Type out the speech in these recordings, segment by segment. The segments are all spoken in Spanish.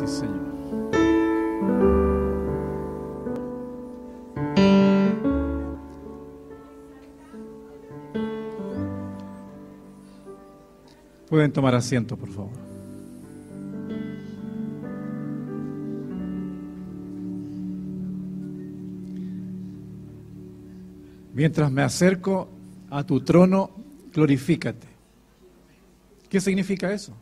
ti, Señor. Pueden tomar asiento, por favor. Mientras me acerco a tu trono, glorifícate. ¿Qué significa eso?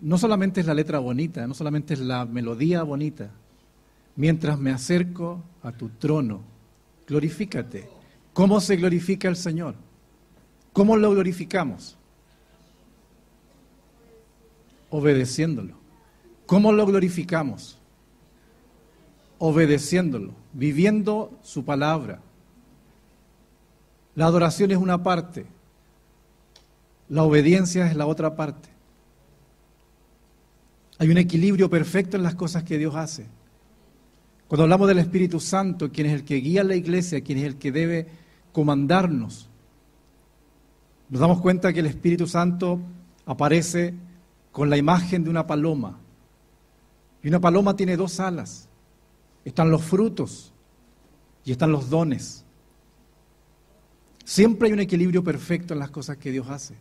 No solamente es la letra bonita, no solamente es la melodía bonita. Mientras me acerco a tu trono, glorifícate. ¿Cómo se glorifica el Señor? ¿Cómo lo glorificamos? Obedeciéndolo. ¿Cómo lo glorificamos? Obedeciéndolo, viviendo su palabra. La adoración es una parte, la obediencia es la otra parte. Hay un equilibrio perfecto en las cosas que Dios hace. Cuando hablamos del Espíritu Santo, quien es el que guía a la iglesia, quien es el que debe comandarnos, nos damos cuenta que el Espíritu Santo aparece con la imagen de una paloma. Y una paloma tiene dos alas. Están los frutos y están los dones. Siempre hay un equilibrio perfecto en las cosas que Dios hace.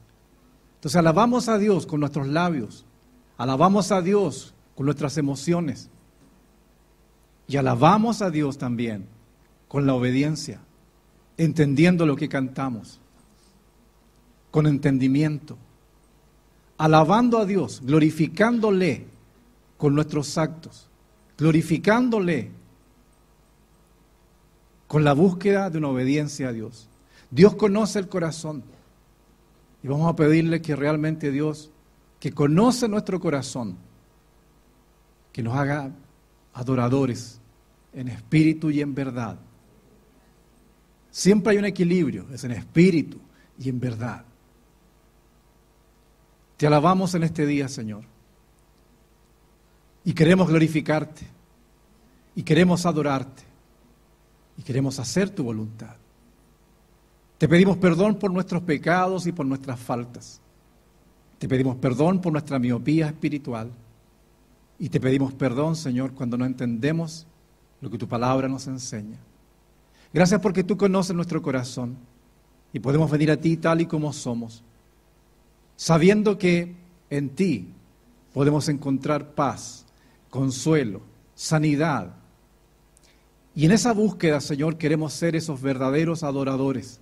Entonces alabamos a Dios con nuestros labios, alabamos a Dios con nuestras emociones y alabamos a Dios también con la obediencia, entendiendo lo que cantamos, con entendimiento, alabando a Dios, glorificándole con nuestros actos, glorificándole con la búsqueda de una obediencia a Dios. Dios conoce el corazón y vamos a pedirle que realmente Dios, que conoce nuestro corazón, que nos haga adoradores en espíritu y en verdad. Siempre hay un equilibrio, es en espíritu y en verdad. Te alabamos en este día, Señor. Y queremos glorificarte, y queremos adorarte, y queremos hacer tu voluntad. Te pedimos perdón por nuestros pecados y por nuestras faltas. Te pedimos perdón por nuestra miopía espiritual. Y te pedimos perdón, Señor, cuando no entendemos lo que tu palabra nos enseña. Gracias porque tú conoces nuestro corazón y podemos venir a ti tal y como somos, sabiendo que en ti podemos encontrar paz, consuelo, sanidad. Y en esa búsqueda, Señor, queremos ser esos verdaderos adoradores,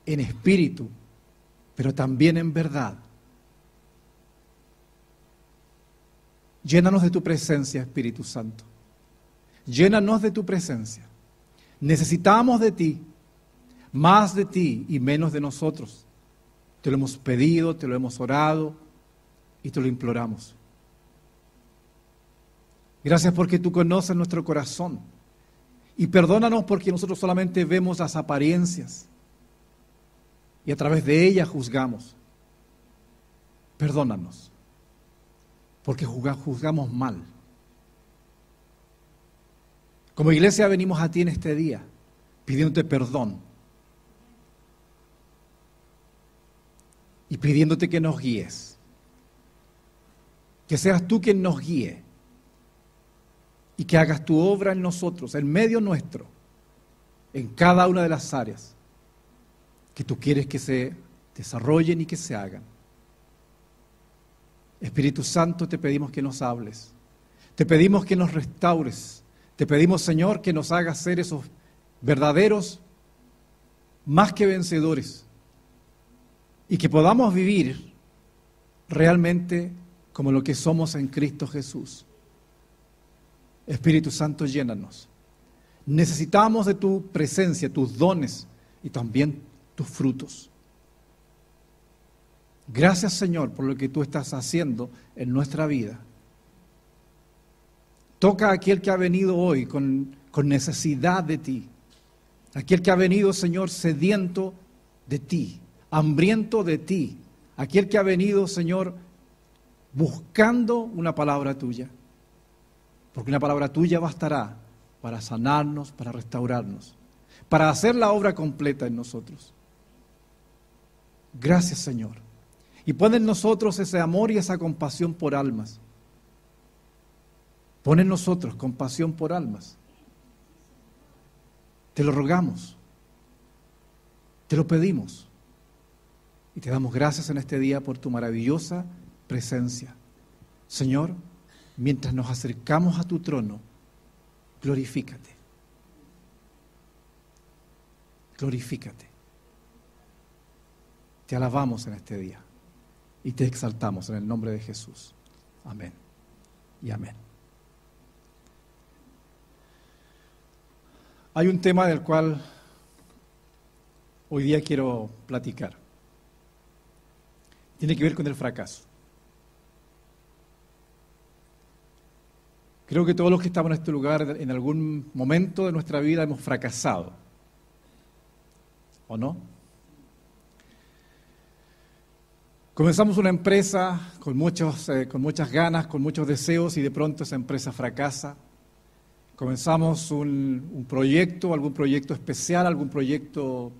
en espíritu, pero también en verdad. Llénanos de tu presencia, Espíritu Santo. Llénanos de tu presencia. Necesitamos de ti, más de ti y menos de nosotros. Te lo hemos pedido, te lo hemos orado y te lo imploramos. Gracias porque tú conoces nuestro corazón. Y perdónanos porque nosotros solamente vemos las apariencias y a través de ellas juzgamos. Perdónanos porque juzgamos mal. Como iglesia venimos a ti en este día pidiéndote perdón y pidiéndote que nos guíes. Que seas tú quien nos guíe y que hagas tu obra en nosotros, en medio nuestro, en cada una de las áreas que tú quieres que se desarrollen y que se hagan. Espíritu Santo, te pedimos que nos hables, te pedimos que nos restaures, te pedimos, Señor, que nos hagas ser esos verdaderos, más que vencedores, y que podamos vivir realmente como lo que somos en Cristo Jesús. Espíritu Santo, llénanos. Necesitamos de tu presencia, tus dones y también tus frutos. Gracias, Señor, por lo que tú estás haciendo en nuestra vida. Toca a aquel que ha venido hoy con necesidad de ti. Aquel que ha venido, Señor, sediento de ti, hambriento de ti. Aquel que ha venido, Señor, buscando una palabra tuya. Porque una palabra tuya bastará para sanarnos, para restaurarnos, para hacer la obra completa en nosotros. Gracias, Señor. Y pon en nosotros ese amor y esa compasión por almas. Pon en nosotros compasión por almas. Te lo rogamos. Te lo pedimos. Y te damos gracias en este día por tu maravillosa presencia. Señor, mientras nos acercamos a tu trono, glorifícate. Glorifícate. Te alabamos en este día y te exaltamos en el nombre de Jesús. Amén y amén. Hay un tema del cual hoy día quiero platicar. Tiene que ver con el fracaso. Creo que todos los que estamos en este lugar en algún momento de nuestra vida hemos fracasado. ¿O no? Comenzamos una empresa con muchas ganas, con muchos deseos y de pronto esa empresa fracasa. Comenzamos un proyecto, algún proyecto especial, algún proyecto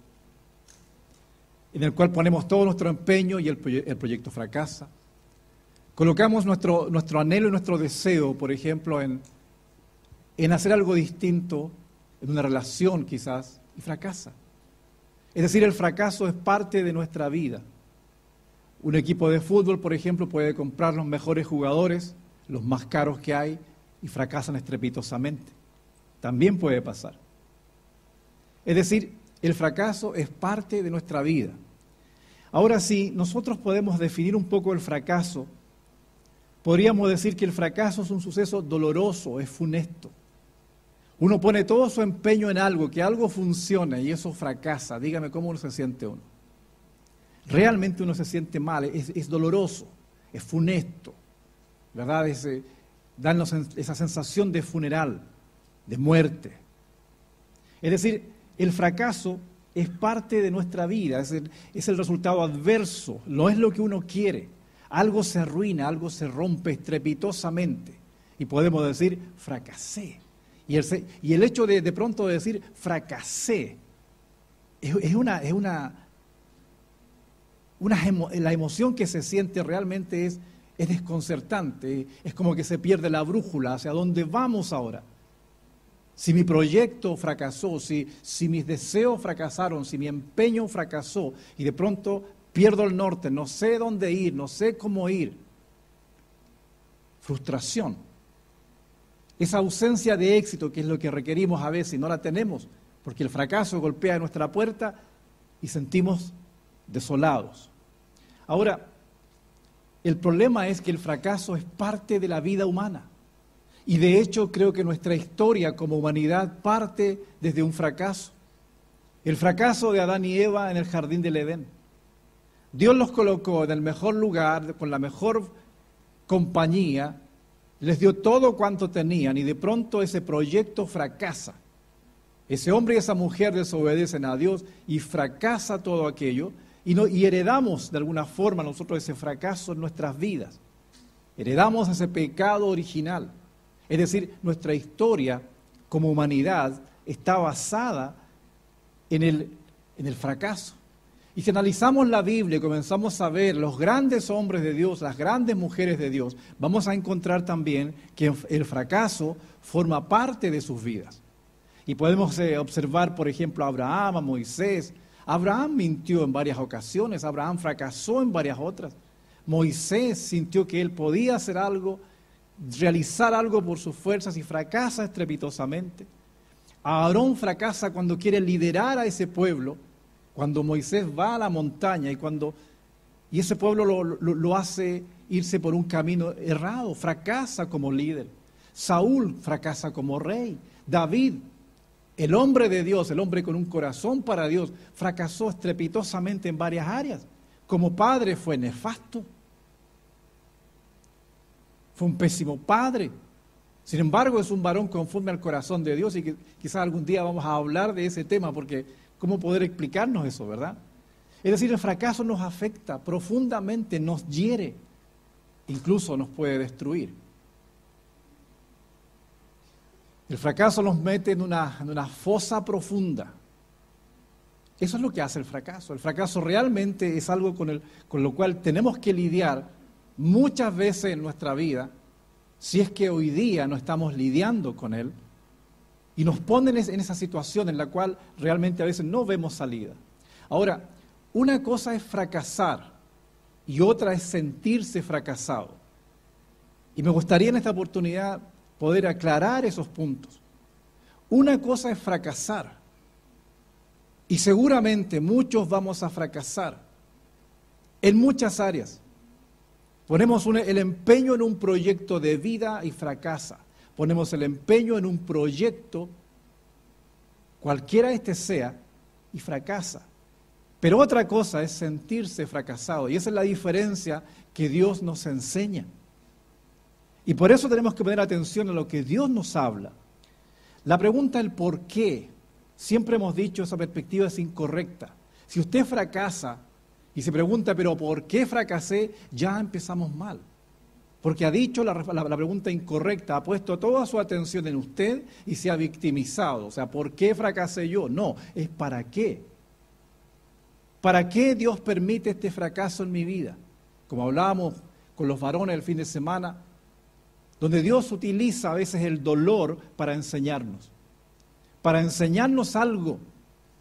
en el cual ponemos todo nuestro empeño y el proyecto fracasa. Colocamos nuestro anhelo y nuestro deseo, por ejemplo, en hacer algo distinto, en una relación quizás, y fracasa. Es decir, el fracaso es parte de nuestra vida. Un equipo de fútbol, por ejemplo, puede comprar los mejores jugadores, los más caros que hay, y fracasan estrepitosamente. También puede pasar. Es decir, el fracaso es parte de nuestra vida. Ahora sí, nosotros podemos definir un poco el fracaso. Podríamos decir que el fracaso es un suceso doloroso, es funesto. Uno pone todo su empeño en algo, que algo funcione y eso fracasa. Dígame cómo uno se siente uno. Realmente uno se siente mal, es doloroso, es funesto, ¿verdad? Darnos esa sensación de funeral, de muerte. Es decir, el fracaso es parte de nuestra vida, es el resultado adverso, no es lo que uno quiere. Algo se arruina, algo se rompe estrepitosamente y podemos decir, fracasé. Y el hecho de pronto de decir, fracasé, la emoción que se siente realmente es desconcertante, es como que se pierde la brújula, hacia dónde vamos ahora. Si mi proyecto fracasó, si mis deseos fracasaron, si mi empeño fracasó y de pronto pierdo el norte, no sé dónde ir, no sé cómo ir. Frustración. Esa ausencia de éxito que es lo que requerimos a veces y no la tenemos, porque el fracaso golpea nuestra puerta y sentimos desolados. Ahora, el problema es que el fracaso es parte de la vida humana. Y de hecho creo que nuestra historia como humanidad parte desde un fracaso. El fracaso de Adán y Eva en el jardín del Edén. Dios los colocó en el mejor lugar, con la mejor compañía, les dio todo cuanto tenían y de pronto ese proyecto fracasa. Ese hombre y esa mujer desobedecen a Dios y fracasa todo aquello y heredamos de alguna forma nosotros ese fracaso en nuestras vidas. Heredamos ese pecado original. Es decir, nuestra historia como humanidad está basada en el fracaso. Y si analizamos la Biblia y comenzamos a ver los grandes hombres de Dios, las grandes mujeres de Dios, vamos a encontrar también que el fracaso forma parte de sus vidas. Y podemos observar, por ejemplo, a Abraham, a Moisés. Abraham mintió en varias ocasiones, Abraham fracasó en varias otras. Moisés sintió que él podía hacer algo, realizar algo por sus fuerzas y fracasa estrepitosamente. Aarón fracasa cuando quiere liderar a ese pueblo, cuando Moisés va a la montaña y ese pueblo lo hace irse por un camino errado, fracasa como líder. Saúl fracasa como rey. David, el hombre de Dios, el hombre con un corazón para Dios, fracasó estrepitosamente en varias áreas. Como padre fue nefasto. Fue un pésimo padre. Sin embargo, es un varón conforme al corazón de Dios y que quizás algún día vamos a hablar de ese tema porque ¿cómo poder explicarnos eso, verdad? Es decir, el fracaso nos afecta profundamente, nos hiere, incluso nos puede destruir. El fracaso nos mete en una fosa profunda. Eso es lo que hace el fracaso. El fracaso realmente es algo con lo cual tenemos que lidiar muchas veces en nuestra vida, si es que hoy día no estamos lidiando con él, y nos ponen en esa situación en la cual realmente a veces no vemos salida. Ahora, una cosa es fracasar y otra es sentirse fracasado. Y me gustaría en esta oportunidad poder aclarar esos puntos. Una cosa es fracasar. Y seguramente muchos vamos a fracasar en muchas áreas. Ponemos el empeño en un proyecto de vida y fracasa. Ponemos el empeño en un proyecto, cualquiera este sea, y fracasa. Pero otra cosa es sentirse fracasado, y esa es la diferencia que Dios nos enseña. Y por eso tenemos que poner atención a lo que Dios nos habla. La pregunta del por qué, siempre hemos dicho esa perspectiva es incorrecta. Si usted fracasa y se pregunta, pero ¿por qué fracasé? Ya empezamos mal. Porque ha dicho la pregunta incorrecta, ha puesto toda su atención en usted y se ha victimizado. O sea, ¿por qué fracasé yo? No, es ¿para qué? ¿Para qué Dios permite este fracaso en mi vida? Como hablábamos con los varones el fin de semana, donde Dios utiliza a veces el dolor para enseñarnos algo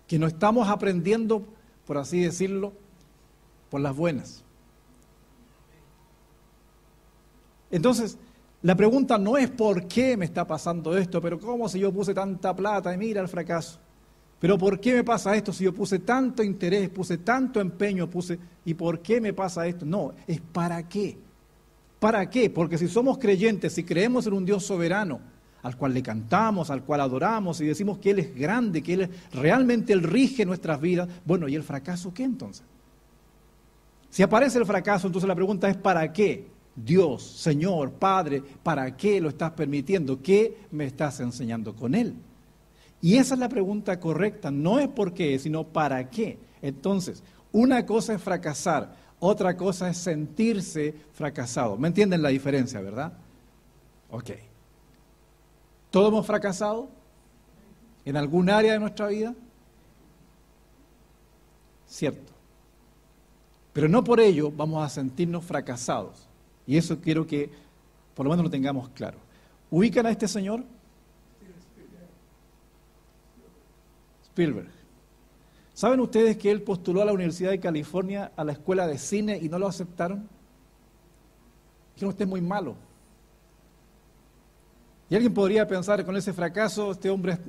que no estamos aprendiendo, por así decirlo, por las buenas. Entonces, la pregunta no es por qué me está pasando esto, pero cómo si yo puse tanta plata y mira el fracaso. Pero ¿por qué me pasa esto si yo puse tanto interés, puse tanto empeño, ¿y por qué me pasa esto? No, es ¿para qué? ¿Para qué? Porque si somos creyentes, si creemos en un Dios soberano, al cual le cantamos, al cual adoramos y decimos que Él es grande, que realmente Él rige nuestras vidas, bueno, ¿y el fracaso qué entonces? Si aparece el fracaso, entonces la pregunta es ¿para qué? Dios, Señor, Padre, ¿para qué lo estás permitiendo? ¿Qué me estás enseñando con Él? Y esa es la pregunta correcta, no es por qué, sino para qué. Entonces, una cosa es fracasar, otra cosa es sentirse fracasado. ¿Me entienden la diferencia, verdad? Ok. ¿Todos hemos fracasado en algún área de nuestra vida? Cierto. Pero no por ello vamos a sentirnos fracasados. Y eso quiero que por lo menos lo tengamos claro. ¿Ubican a este señor? Spielberg. ¿Saben ustedes que él postuló a la Universidad de California a la escuela de cine y no lo aceptaron? Dijeron, usted es muy malo. Y alguien podría pensar, con ese fracaso, este hombre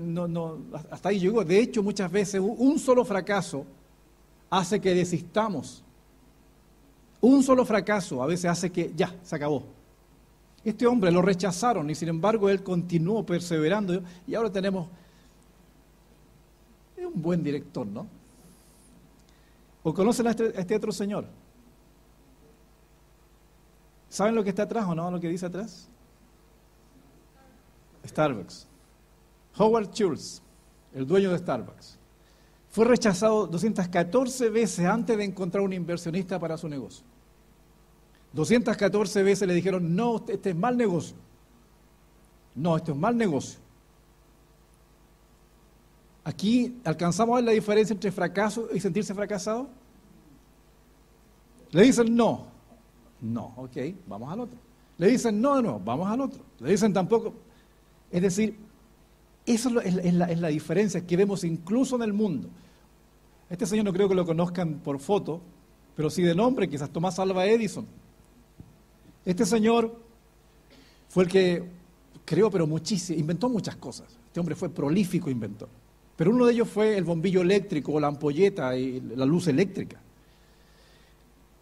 hasta ahí llegó. De hecho, muchas veces un solo fracaso hace que desistamos. Un solo fracaso a veces hace que ya, se acabó. Este hombre lo rechazaron y sin embargo él continuó perseverando y ahora tenemos un buen director, ¿no? ¿O conocen a este otro señor? ¿Saben lo que está atrás o no? ¿Lo que dice atrás? Starbucks. Howard Schultz, el dueño de Starbucks, fue rechazado 214 veces antes de encontrar un inversionista para su negocio. 214 veces le dijeron, no, este es mal negocio. No, esto es mal negocio. Aquí alcanzamos a ver la diferencia entre fracaso y sentirse fracasado. Le dicen no, ok, vamos al otro. Le dicen no, vamos al otro. Le dicen tampoco. Es decir, eso es la diferencia que vemos incluso en el mundo. Este señor no creo que lo conozcan por foto, pero sí de nombre, quizás Tomás Alva Edison. Este señor fue el que creó, pero muchísimo, inventó muchas cosas. Este hombre fue prolífico inventor. Pero uno de ellos fue el bombillo eléctrico o la ampolleta y la luz eléctrica.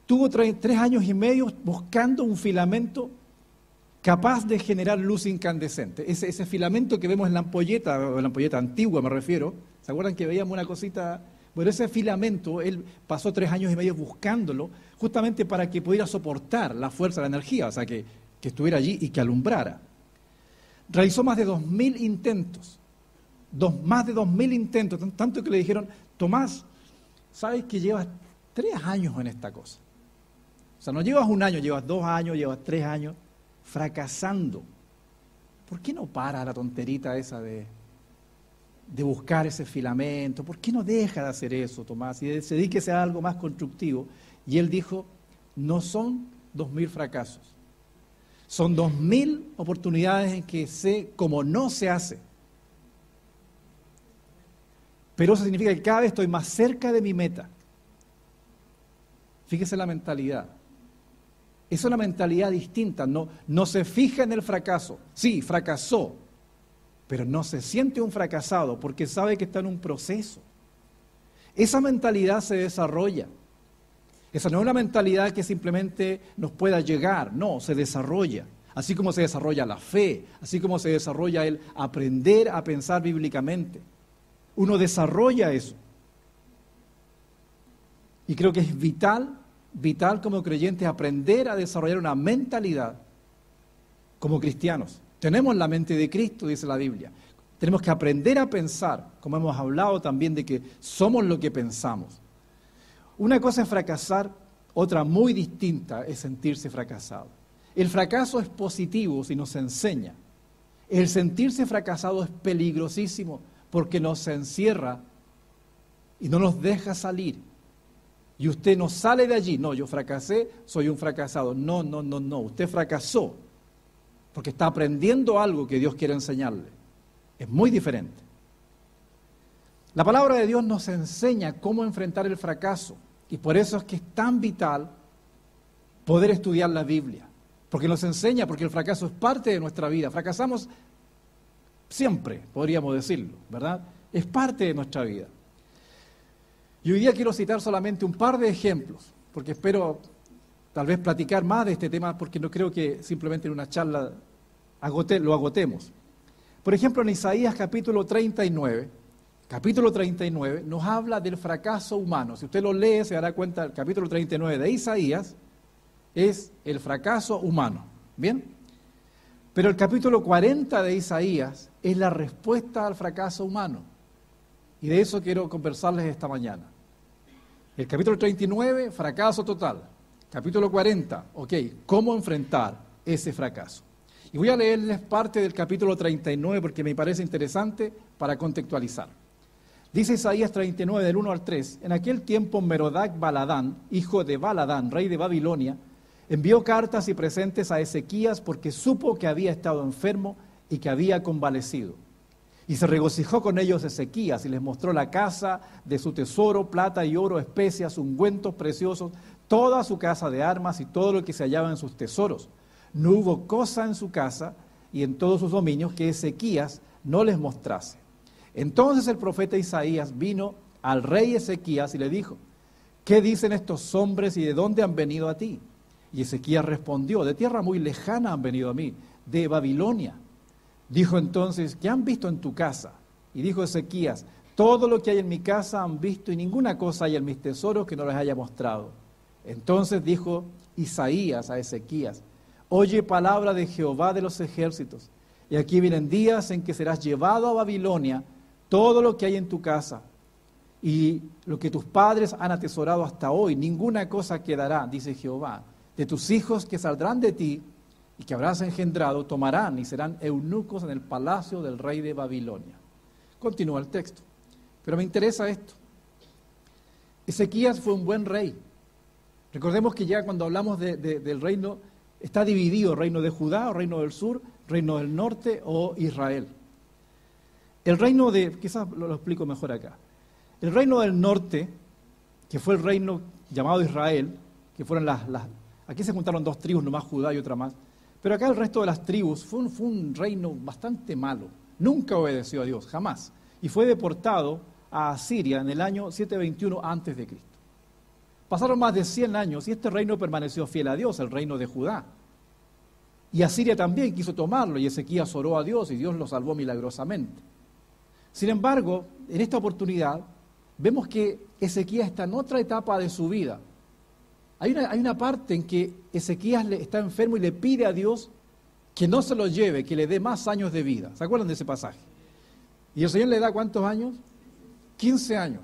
Tuvo 3 años y medio buscando un filamento capaz de generar luz incandescente. Ese filamento que vemos en la ampolleta, o en la ampolleta antigua me refiero, ¿se acuerdan que veíamos una cosita? Bueno, ese filamento, él pasó 3 años y medio buscándolo, justamente para que pudiera soportar la fuerza de la energía, o sea, que estuviera allí y que alumbrara. Realizó más de 2000 intentos, más de 2000 intentos, tanto que le dijeron, Tomás, sabes que llevas 3 años en esta cosa. O sea, no llevas 1 año, llevas 2 años, llevas 3 años fracasando. ¿Por qué no para la tonterita esa de de buscar ese filamento. ¿Por qué no deja de hacer eso, Tomás? Y se dedíquese a algo más constructivo. Y él dijo, no son 2000 fracasos. Son 2000 oportunidades en que sé cómo no se hace. Pero eso significa que cada vez estoy más cerca de mi meta. Fíjese la mentalidad. Es una mentalidad distinta, no se fija en el fracaso. Sí, fracasó, pero no se siente un fracasado porque sabe que está en un proceso. Esa mentalidad se desarrolla. Esa no es una mentalidad que simplemente nos pueda llegar, no, se desarrolla. Así como se desarrolla la fe, así como se desarrolla el aprender a pensar bíblicamente. Uno desarrolla eso. Y creo que es vital como creyentes aprender a desarrollar una mentalidad como cristianos. Tenemos la mente de Cristo, dice la Biblia. Tenemos que aprender a pensar, como hemos hablado también de que somos lo que pensamos. Una cosa es fracasar, otra muy distinta es sentirse fracasado. El fracaso es positivo si nos enseña. El sentirse fracasado es peligrosísimo porque nos encierra y no nos deja salir. Y usted no sale de allí. No, yo fracasé, soy un fracasado. No. Usted fracasó porque está aprendiendo algo que Dios quiere enseñarle. Es muy diferente. La palabra de Dios nos enseña cómo enfrentar el fracaso. Y por eso es que es tan vital poder estudiar la Biblia. Porque nos enseña, porque el fracaso es parte de nuestra vida. Fracasamos siempre, podríamos decirlo, ¿verdad? Es parte de nuestra vida. Y hoy día quiero citar solamente un par de ejemplos, porque espero tal vez platicar más de este tema, porque no creo que simplemente en una charla lo agotemos. Por ejemplo, en Isaías capítulo 39 nos habla del fracaso humano. Si usted lo lee, se dará cuenta, el capítulo 39 de Isaías es el fracaso humano. ¿Bien? Pero el capítulo 40 de Isaías es la respuesta al fracaso humano. Y de eso quiero conversarles esta mañana. El capítulo 39, fracaso total. Capítulo 40, ¿cómo enfrentar ese fracaso? Y voy a leerles parte del capítulo 39 porque me parece interesante para contextualizar. Dice Isaías 39, del 1 al 3, en aquel tiempo Merodac Baladán, hijo de Baladán, rey de Babilonia, envió cartas y presentes a Ezequías porque supo que había estado enfermo y que había convalecido. Y se regocijó con ellos Ezequías y les mostró la casa de su tesoro, plata y oro, especias, ungüentos preciosos, toda su casa de armas y todo lo que se hallaba en sus tesoros. No hubo cosa en su casa y en todos sus dominios que Ezequías no les mostrase. Entonces el profeta Isaías vino al rey Ezequías y le dijo, ¿qué dicen estos hombres y de dónde han venido a ti? Y Ezequías respondió, de tierra muy lejana han venido a mí, de Babilonia. Dijo entonces, ¿qué han visto en tu casa? Y dijo Ezequías, todo lo que hay en mi casa han visto y ninguna cosa hay en mis tesoros que no les haya mostrado. Entonces dijo Isaías a Ezequías, oye palabra de Jehová de los ejércitos, y aquí vienen días en que serás llevado a Babilonia todo lo que hay en tu casa y lo que tus padres han atesorado hasta hoy, ninguna cosa quedará, dice Jehová. De tus hijos que saldrán de ti y que habrás engendrado, tomarán y serán eunucos en el palacio del rey de Babilonia. Continúa el texto, pero me interesa esto. Ezequías fue un buen rey. Recordemos que ya cuando hablamos del reino, está dividido, reino de Judá, o reino del sur, reino del norte o Israel. El reino quizás lo explico mejor acá. El reino del norte, que fue el reino llamado Israel, que fueron aquí se juntaron dos tribus, nomás Judá y otra más, pero acá el resto de las tribus fue un reino bastante malo, nunca obedeció a Dios, jamás, y fue deportado a Asiria en el año 721 a.C. Pasaron más de 100 años y este reino permaneció fiel a Dios, el reino de Judá. Y Asiria también quiso tomarlo y Ezequías oró a Dios y Dios lo salvó milagrosamente. Sin embargo, en esta oportunidad vemos que Ezequías está en otra etapa de su vida. Hay una parte en que Ezequías está enfermo y le pide a Dios que no se lo lleve, que le dé más años de vida. ¿Se acuerdan de ese pasaje? Y el Señor le da ¿cuántos años? 15 años.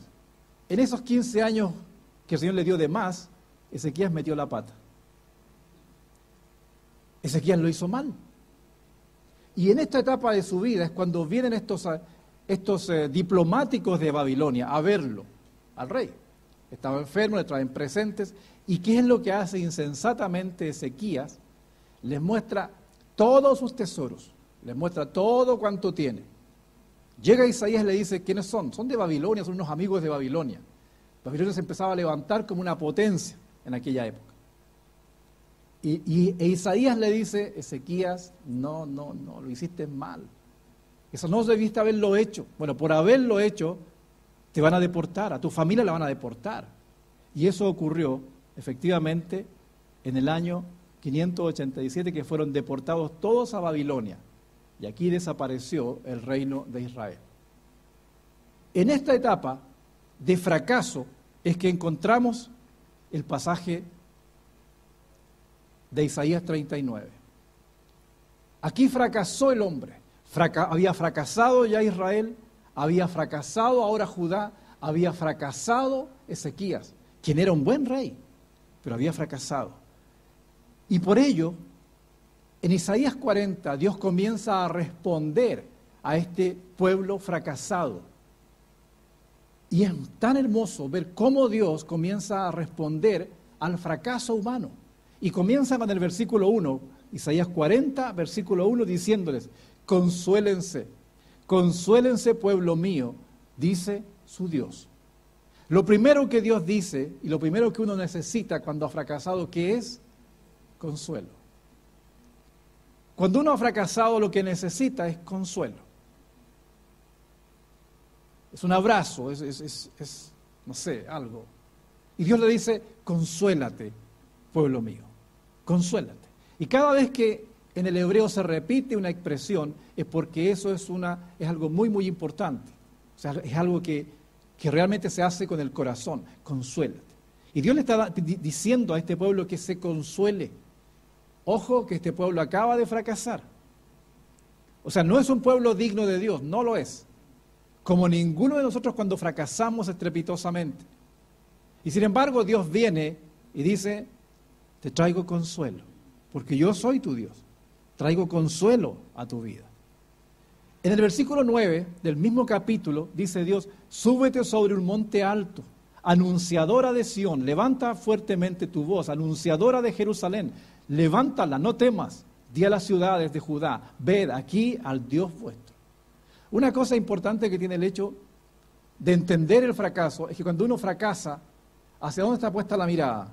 En esos 15 años que el Señor le dio de más, Ezequías metió la pata. Ezequías lo hizo mal. Y en esta etapa de su vida es cuando vienen estos diplomáticos de Babilonia a verlo, al rey. Estaba enfermo, le traen presentes. ¿Y qué es lo que hace insensatamente Ezequías? Les muestra todos sus tesoros, les muestra todo cuanto tiene. Llega Isaías y le dice, ¿quiénes son? Son de Babilonia, son unos amigos de Babilonia. Babilonia se empezaba a levantar como una potencia en aquella época. E Isaías le dice, Ezequías, no, lo hiciste mal. Eso no debiste haberlo hecho. Bueno, por haberlo hecho, te van a deportar, a tu familia la van a deportar. Y eso ocurrió, efectivamente, en el año 587, que fueron deportados todos a Babilonia. Y aquí desapareció el reino de Israel. En esta etapa de fracaso es que encontramos el pasaje de Isaías 39. Aquí fracasó el hombre. Había fracasado ya Israel, había fracasado ahora Judá, había fracasado Ezequías, quien era un buen rey, pero había fracasado. Y por ello, en Isaías 40, Dios comienza a responder a este pueblo fracasado. Y es tan hermoso ver cómo Dios comienza a responder al fracaso humano. Y comienza con el versículo 1, Isaías 40, versículo 1, diciéndoles, consúélense, consúélense pueblo mío, dice su Dios. Lo primero que Dios dice y lo primero que uno necesita cuando ha fracasado, ¿qué es? Consuelo. Cuando uno ha fracasado, lo que necesita es consuelo. Es un abrazo, no sé, algo. Y Dios le dice, consuélate, pueblo mío, consuélate. Y cada vez que en el hebreo se repite una expresión, es porque eso es algo muy, muy importante. O sea, es algo que realmente se hace con el corazón, consuélate. Y Dios le está diciendo a este pueblo que se consuele. Ojo que este pueblo acaba de fracasar. O sea, no es un pueblo digno de Dios, no lo es. Como ninguno de nosotros cuando fracasamos estrepitosamente. Y sin embargo Dios viene y dice, te traigo consuelo, porque yo soy tu Dios. Traigo consuelo a tu vida. En el versículo 9 del mismo capítulo dice Dios, súbete sobre un monte alto, anunciadora de Sión, levanta fuertemente tu voz, anunciadora de Jerusalén, levántala, no temas, di a las ciudades de Judá, ved aquí al Dios vuestro. Una cosa importante que tiene el hecho de entender el fracaso es que cuando uno fracasa, ¿hacia dónde está puesta la mirada?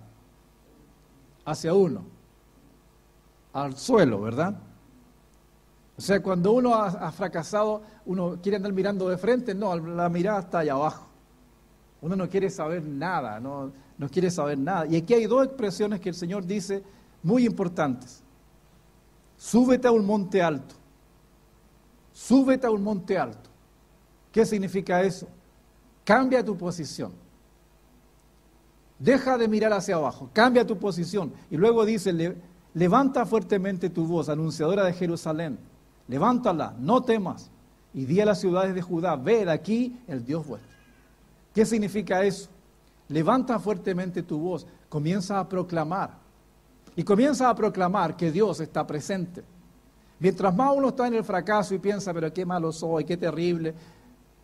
Hacia uno, al suelo, ¿verdad? O sea, cuando uno ha fracasado, uno quiere andar mirando de frente, no, la mirada está allá abajo. Uno no quiere saber nada, no quiere saber nada. Y aquí hay dos expresiones que el Señor dice muy importantes. Súbete a un monte alto. Súbete a un monte alto. ¿Qué significa eso? Cambia tu posición. Deja de mirar hacia abajo, cambia tu posición. Y luego dice, levanta fuertemente tu voz, anunciadora de Jerusalén. Levántala, no temas. Y di a las ciudades de Judá, ved aquí el Dios vuestro. ¿Qué significa eso? Levanta fuertemente tu voz, comienza a proclamar. Y comienza a proclamar que Dios está presente. Mientras más uno está en el fracaso y piensa, pero qué malo soy, qué terrible,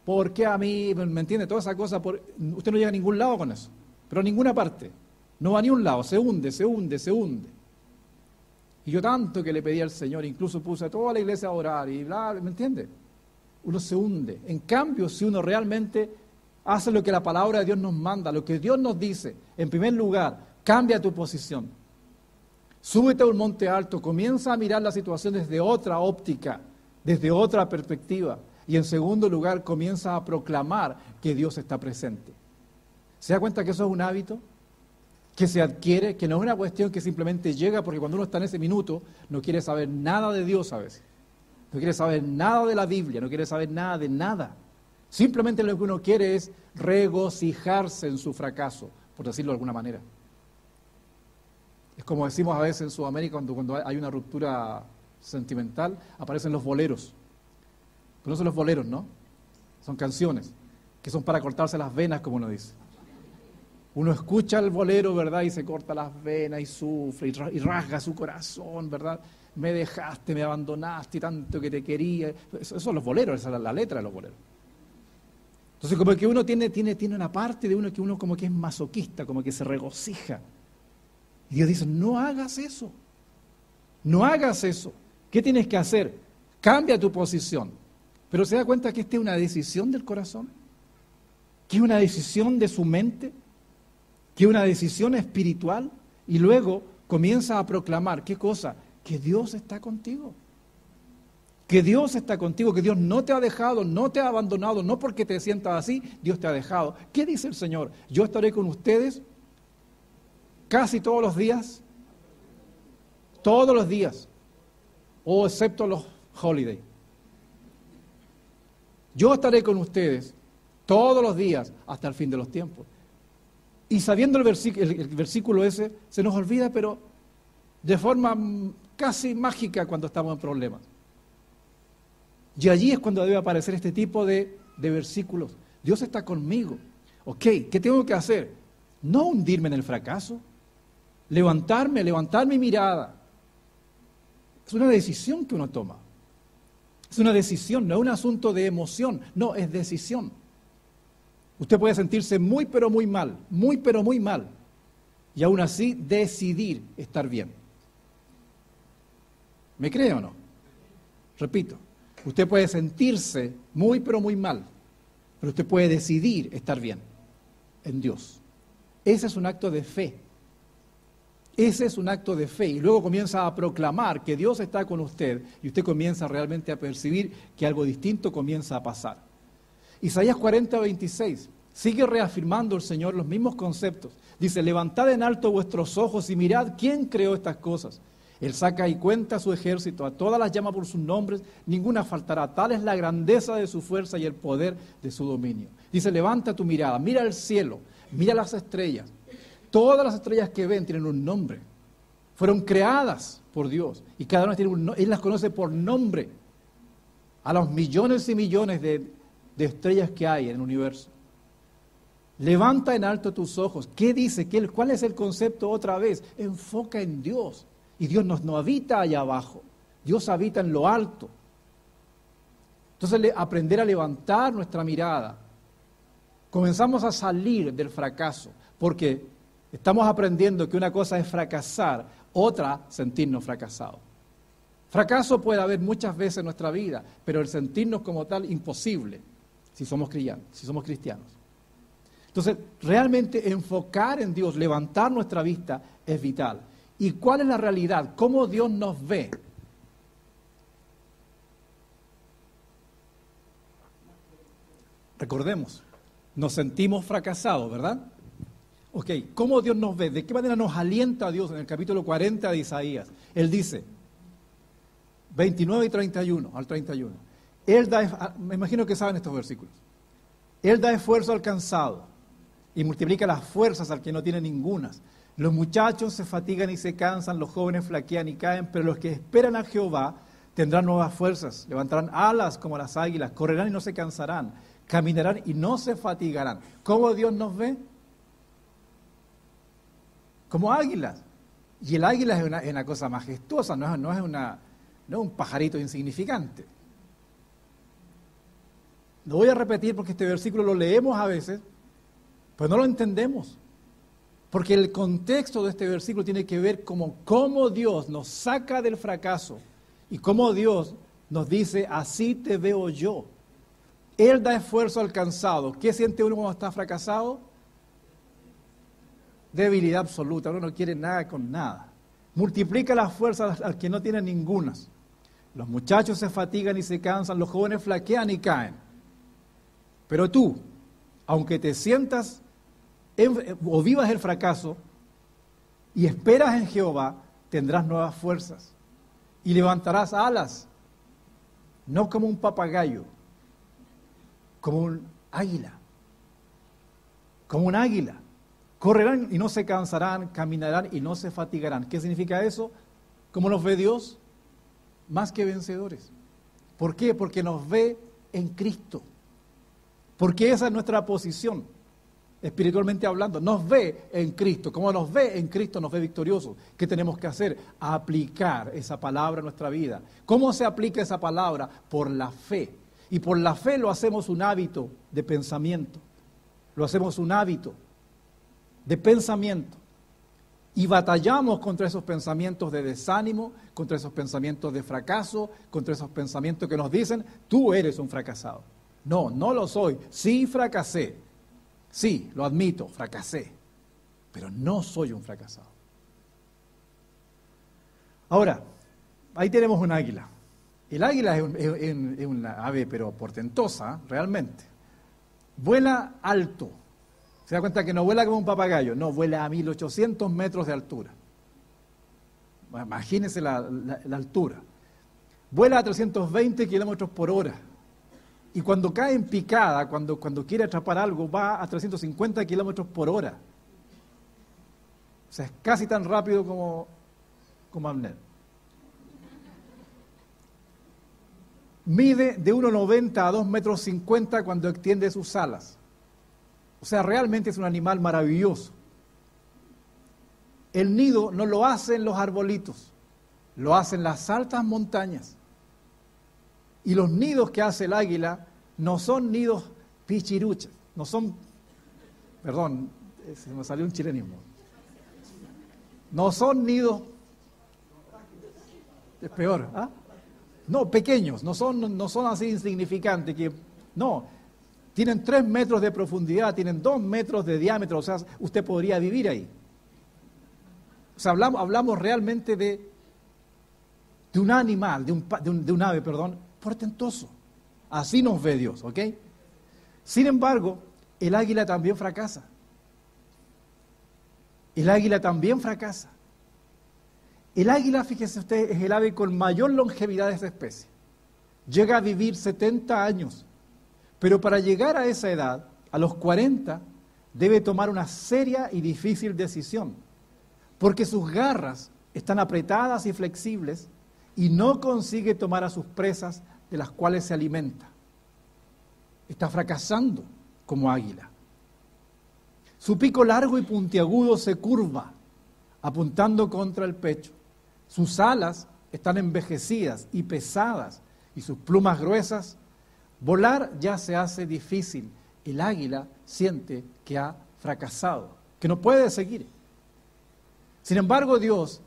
¿por qué a mí? ¿Me entiende? Toda esa cosa, usted no llega a ningún lado con eso, pero a ninguna parte. No va a ni un lado, se hunde, se hunde, se hunde. Y yo tanto que le pedí al Señor, incluso puse a toda la iglesia a orar y bla, ¿me entiende? Uno se hunde. En cambio, si uno realmente hace lo que la palabra de Dios nos manda, lo que Dios nos dice, en primer lugar, cambia tu posición. Súbete a un monte alto, comienza a mirar la situación desde otra óptica, desde otra perspectiva. Y en segundo lugar, comienza a proclamar que Dios está presente. ¿Se da cuenta que eso es un hábito que se adquiere, que no es una cuestión que simplemente llega porque cuando uno está en ese minuto no quiere saber nada de Dios a veces? No quiere saber nada de la Biblia, no quiere saber nada de nada. Simplemente lo que uno quiere es regocijarse en su fracaso, por decirlo de alguna manera. Es como decimos a veces en Sudamérica cuando hay una ruptura sentimental, aparecen los boleros. Conocen los boleros, ¿no? Son canciones que son para cortarse las venas, como uno dice. Uno escucha el bolero, ¿verdad? Y se corta las venas y sufre y rasga su corazón, ¿verdad? Me dejaste, me abandonaste, tanto que te quería. Esos son los boleros, esa es la letra de los boleros. Entonces como que uno tiene una parte de uno que uno como que es masoquista, como que se regocija. Y Dios dice, no hagas eso. No hagas eso. ¿Qué tienes que hacer? Cambia tu posición. Pero se da cuenta que esta es una decisión del corazón, que es una decisión de su mente, que es una decisión espiritual, y luego comienza a proclamar, ¿qué cosa? Que Dios está contigo. Que Dios está contigo, que Dios no te ha dejado, no te ha abandonado, no porque te sientas así, Dios te ha dejado. ¿Qué dice el Señor? Yo estaré con ustedes casi todos los días, o excepto los holidays. Yo estaré con ustedes todos los días hasta el fin de los tiempos. Y sabiendo el versículo ese, se nos olvida, pero de forma casi mágica cuando estamos en problemas. Y allí es cuando debe aparecer este tipo de versículos. Dios está conmigo. Ok, ¿qué tengo que hacer? No hundirme en el fracaso. Levantar mi mirada. Es una decisión que uno toma. Es una decisión, no es un asunto de emoción. No, es decisión. Usted puede sentirse muy pero muy mal. Y aún así decidir estar bien. ¿Me cree o no? Repito. Usted puede sentirse muy, pero muy mal, pero usted puede decidir estar bien en Dios. Ese es un acto de fe. Ese es un acto de fe. Y luego comienza a proclamar que Dios está con usted y usted comienza realmente a percibir que algo distinto comienza a pasar. Isaías 40:26 sigue reafirmando el Señor los mismos conceptos. Dice, levantad en alto vuestros ojos y mirad quién creó estas cosas. Él saca y cuenta a su ejército, a todas las llama por sus nombres, ninguna faltará. Tal es la grandeza de su fuerza y el poder de su dominio. Dice, levanta tu mirada, mira el cielo, mira las estrellas. Todas las estrellas que ven tienen un nombre. Fueron creadas por Dios y cada una tiene un nombre. Él las conoce por nombre. A los millones y millones de estrellas que hay en el universo. Levanta en alto tus ojos. ¿Qué dice? ¿Cuál es el concepto otra vez? Enfoca en Dios. Y Dios no habita allá abajo, Dios habita en lo alto. Entonces aprender a levantar nuestra mirada, comenzamos a salir del fracaso, porque estamos aprendiendo que una cosa es fracasar, otra sentirnos fracasados. Fracaso puede haber muchas veces en nuestra vida, pero el sentirnos como tal imposible si somos cristianos. Entonces, realmente enfocar en Dios, levantar nuestra vista es vital. ¿Y cuál es la realidad? ¿Cómo Dios nos ve? Recordemos, nos sentimos fracasados, ¿verdad? Ok, ¿cómo Dios nos ve? ¿De qué manera nos alienta Dios? En el capítulo 40 de Isaías, Él dice, 29 y 31, al 31, me imagino que saben estos versículos, Él da esfuerzo al cansado y multiplica las fuerzas al que no tiene ningunas. Los muchachos se fatigan y se cansan, los jóvenes flaquean y caen, pero los que esperan a Jehová tendrán nuevas fuerzas, levantarán alas como las águilas, correrán y no se cansarán, caminarán y no se fatigarán. ¿Cómo Dios nos ve? Como águilas. Y el águila es una cosa majestuosa, no es un pajarito insignificante. Lo voy a repetir porque este versículo lo leemos a veces, pero no lo entendemos. Porque el contexto de este versículo tiene que ver como cómo Dios nos saca del fracaso y cómo Dios nos dice, así te veo yo. Él da esfuerzo al cansado. ¿Qué siente uno cuando está fracasado? Debilidad absoluta, uno no quiere nada con nada. Multiplica las fuerzas al que no tiene ningunas. Los muchachos se fatigan y se cansan, los jóvenes flaquean y caen. Pero tú, aunque te sientas o vivas el fracaso y esperas en Jehová, tendrás nuevas fuerzas y levantarás alas, no como un papagayo, como un águila, como un águila. Correrán y no se cansarán, caminarán y no se fatigarán. ¿Qué significa eso? ¿Cómo nos ve Dios? Más que vencedores. ¿Por qué? Porque nos ve en Cristo. Porque esa es nuestra posición. Espiritualmente hablando, nos ve en Cristo. Como nos ve en Cristo, nos ve victoriosos. ¿Qué tenemos que hacer? Aplicar esa palabra en nuestra vida. ¿Cómo se aplica esa palabra? Por la fe. Y por la fe lo hacemos un hábito de pensamiento. Lo hacemos un hábito de pensamiento. Y batallamos contra esos pensamientos de desánimo, contra esos pensamientos de fracaso, contra esos pensamientos que nos dicen, tú eres un fracasado. No, no lo soy. Sí fracasé. Sí, lo admito, fracasé. Pero no soy un fracasado. Ahora, ahí tenemos un águila. El águila es una ave, pero portentosa, realmente. Vuela alto. Se da cuenta que no vuela como un papagayo, no, vuela a 1800 metros de altura. Imagínense la altura. Vuela a 320 kilómetros por hora. Y cuando cae en picada, cuando quiere atrapar algo, va a 350 kilómetros por hora. O sea, es casi tan rápido como Abner. Mide de 1,90 a 2,50 metros cuando extiende sus alas. O sea, realmente es un animal maravilloso. El nido no lo hacen los arbolitos, lo hacen las altas montañas. Y los nidos que hace el águila no son nidos pichiruches, no son, perdón, se me salió un chilenismo. No son nidos, es peor, ¿ah? No, pequeños, no son así insignificantes, no, tienen 3 metros de profundidad, tienen 2 metros de diámetro, o sea, usted podría vivir ahí. O sea, hablamos realmente de un animal, de un ave, portentoso. Así nos ve Dios, ¿ok? Sin embargo, el águila también fracasa. El águila también fracasa. El águila, fíjese usted, es el ave con mayor longevidad de esta especie. Llega a vivir 70 años. Pero para llegar a esa edad, a los 40, debe tomar una seria y difícil decisión. Porque sus garras están apretadas y flexibles y no consigue tomar a sus presas de las cuales se alimenta. Está fracasando como águila. Su pico largo y puntiagudo se curva, apuntando contra el pecho. Sus alas están envejecidas y pesadas, y sus plumas gruesas. Volar ya se hace difícil. El águila siente que ha fracasado, que no puede seguir. Sin embargo, Dios,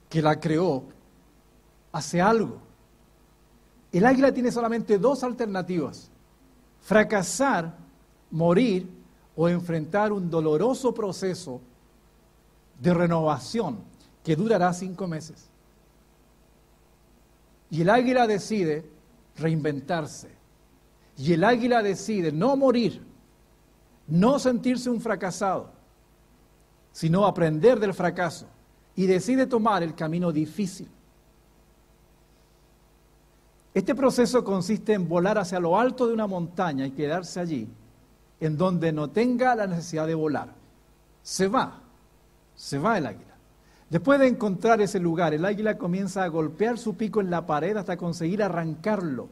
que la creó, hace algo. El águila tiene solamente 2 alternativas: fracasar, morir o enfrentar un doloroso proceso de renovación que durará 5 meses. Y el águila decide reinventarse. Y el águila decide no morir, no sentirse un fracasado, sino aprender del fracaso. Y decide tomar el camino difícil. Este proceso consiste en volar hacia lo alto de una montaña y quedarse allí, en donde no tenga la necesidad de volar. Se va el águila. Después de encontrar ese lugar, el águila comienza a golpear su pico en la pared hasta conseguir arrancarlo.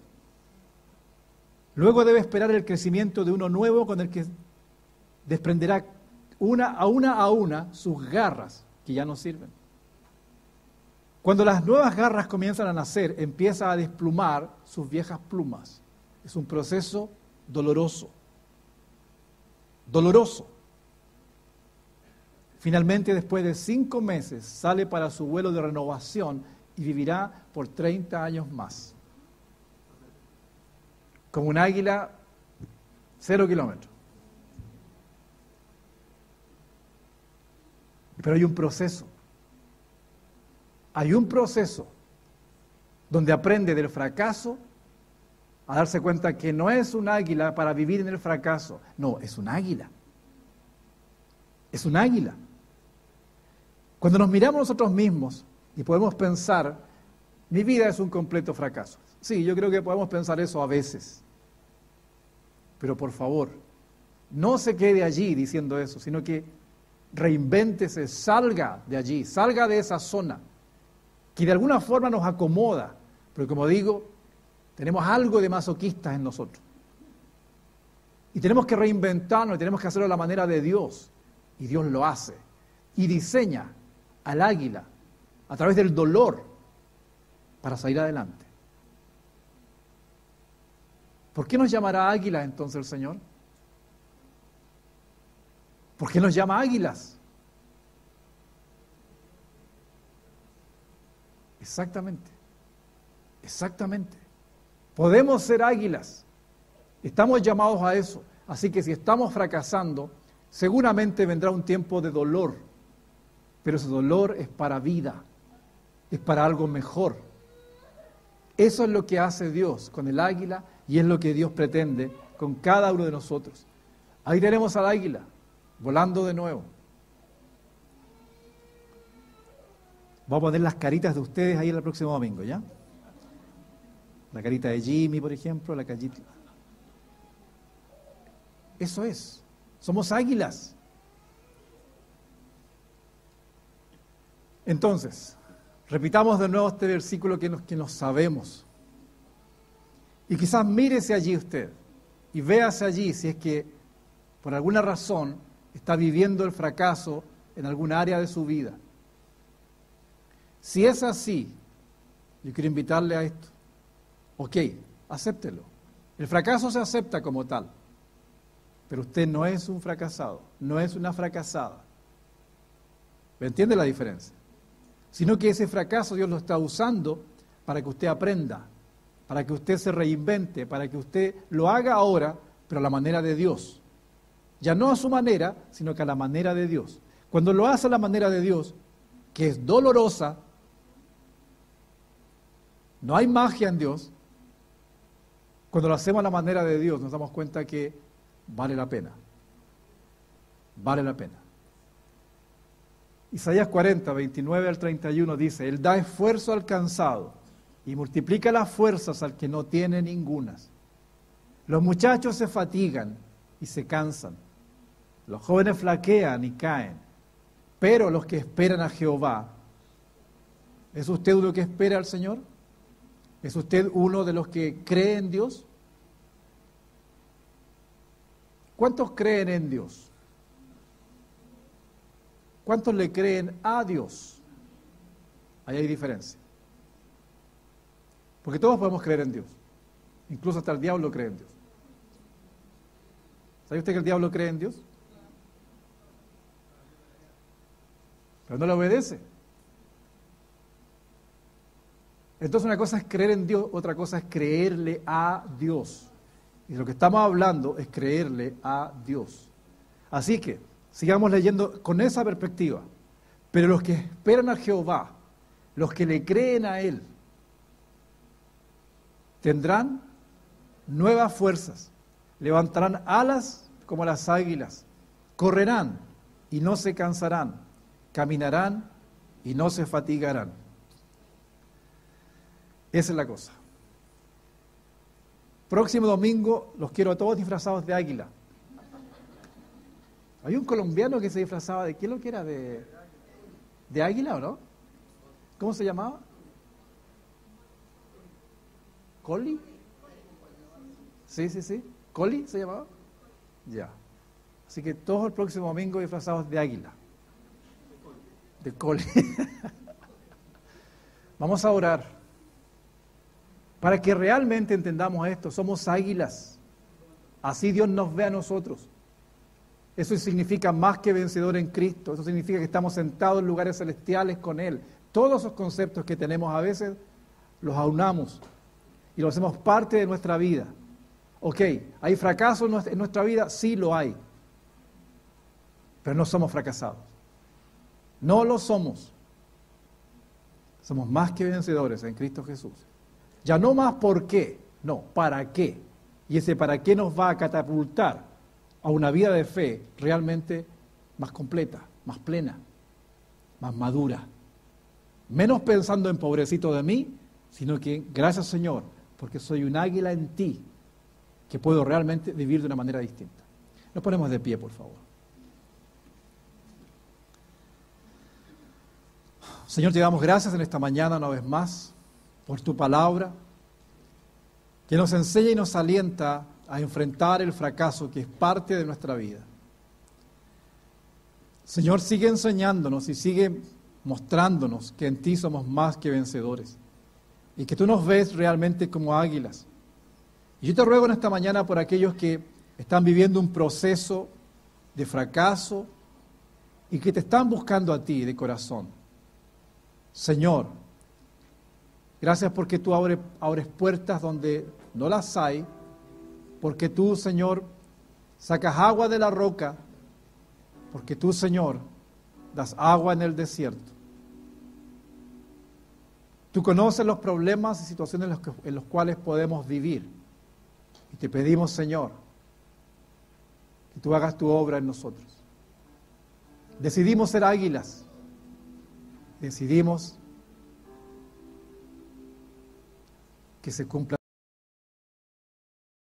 Luego debe esperar el crecimiento de uno nuevo con el que desprenderá una a una sus garras, que ya no sirven. Cuando las nuevas garras comienzan a nacer, empieza a desplumar sus viejas plumas. Es un proceso doloroso. Doloroso. Finalmente, después de 5 meses, sale para su vuelo de renovación y vivirá por 30 años más. Como un águila, 0 kilómetros. Pero hay un proceso. Hay un proceso donde aprende del fracaso a darse cuenta que no es un águila para vivir en el fracaso. No, es un águila. Es un águila. Cuando nos miramos nosotros mismos y podemos pensar, mi vida es un completo fracaso. Sí, yo creo que podemos pensar eso a veces. Pero por favor, no se quede allí diciendo eso, sino que reinvéntese, salga de allí, salga de esa zona, que de alguna forma nos acomoda. Pero como digo, tenemos algo de masoquistas en nosotros. Y tenemos que reinventarnos, y tenemos que hacerlo a la manera de Dios. Y Dios lo hace. Y diseña al águila a través del dolor para salir adelante. ¿Por qué nos llamará águilas entonces el Señor? ¿Por qué nos llama águilas? Exactamente, exactamente. Podemos ser águilas. Estamos llamados a eso. Así que si estamos fracasando, seguramente vendrá un tiempo de dolor, pero ese dolor es para vida, es para algo mejor. Eso es lo que hace Dios con el águila y es lo que Dios pretende con cada uno de nosotros. Ahí tenemos al águila, volando de nuevo. Vamos a poner las caritas de ustedes ahí el próximo domingo, ¿ya? La carita de Jimmy, por ejemplo, la carita. Eso es. Somos águilas. Entonces, repitamos de nuevo este versículo que nos sabemos. Y quizás mírese allí usted y véase allí si es que por alguna razón está viviendo el fracaso en alguna área de su vida. Si es así, yo quiero invitarle a esto. Ok, acéptelo. El fracaso se acepta como tal, pero usted no es un fracasado, no es una fracasada. ¿Me entiende la diferencia? Sino que ese fracaso Dios lo está usando para que usted aprenda, para que usted se reinvente, para que usted lo haga ahora, pero a la manera de Dios. Ya no a su manera, sino que a la manera de Dios. Cuando lo hace a la manera de Dios, que es dolorosa, no hay magia en Dios. Cuando lo hacemos a la manera de Dios, nos damos cuenta que vale la pena. Vale la pena. Isaías 40, 29 al 31 dice, Él da esfuerzo al cansado y multiplica las fuerzas al que no tiene ningunas. Los muchachos se fatigan y se cansan. Los jóvenes flaquean y caen. Pero los que esperan a Jehová, ¿es usted uno que espera al Señor? ¿Es usted uno de los que cree en Dios? ¿Cuántos creen en Dios? ¿Cuántos le creen a Dios? Ahí hay diferencia. Porque todos podemos creer en Dios. Incluso hasta el diablo cree en Dios. ¿Sabe usted que el diablo cree en Dios? Pero no le obedece. Entonces una cosa es creer en Dios, otra cosa es creerle a Dios. Y lo que estamos hablando es creerle a Dios. Así que sigamos leyendo con esa perspectiva. Pero los que esperan a Jehová, los que le creen a Él, tendrán nuevas fuerzas, levantarán alas como las águilas, correrán y no se cansarán, caminarán y no se fatigarán. Esa es la cosa. Próximo domingo los quiero a todos disfrazados de águila. Hay un colombiano que se disfrazaba de, ¿qué es lo que era? ¿De águila o no? ¿Cómo se llamaba? ¿Coli? Sí. ¿Coli se llamaba? Ya. Así que todos el próximo domingo disfrazados de águila. De Coli. Vamos a orar. Para que realmente entendamos esto, somos águilas. Así Dios nos ve a nosotros. Eso significa más que vencedor en Cristo. Eso significa que estamos sentados en lugares celestiales con Él. Todos esos conceptos que tenemos a veces los aunamos y los hacemos parte de nuestra vida. Ok, ¿hay fracaso en nuestra vida? Sí lo hay. Pero no somos fracasados. No lo somos. Somos más que vencedores en Cristo Jesús. Ya no más por qué, no, para qué. Y ese para qué nos va a catapultar a una vida de fe realmente más completa, más plena, más madura. Menos pensando en pobrecito de mí, sino que gracias Señor, porque soy un águila en ti, que puedo realmente vivir de una manera distinta. Nos ponemos de pie, por favor. Señor, te damos gracias en esta mañana una vez más por tu palabra, que nos enseña y nos alienta a enfrentar el fracaso que es parte de nuestra vida. Señor, sigue enseñándonos y sigue mostrándonos que en ti somos más que vencedores y que tú nos ves realmente como águilas, Y yo te ruego en esta mañana por aquellos que están viviendo un proceso de fracaso y que te están buscando a ti de corazón. Señor, gracias porque tú abres puertas donde no las hay, porque tú, Señor, sacas agua de la roca, porque tú, Señor, das agua en el desierto. Tú conoces los problemas y situaciones en los cuales podemos vivir. Y te pedimos, Señor, que tú hagas tu obra en nosotros. Decidimos ser águilas. Decidimos que se cumpla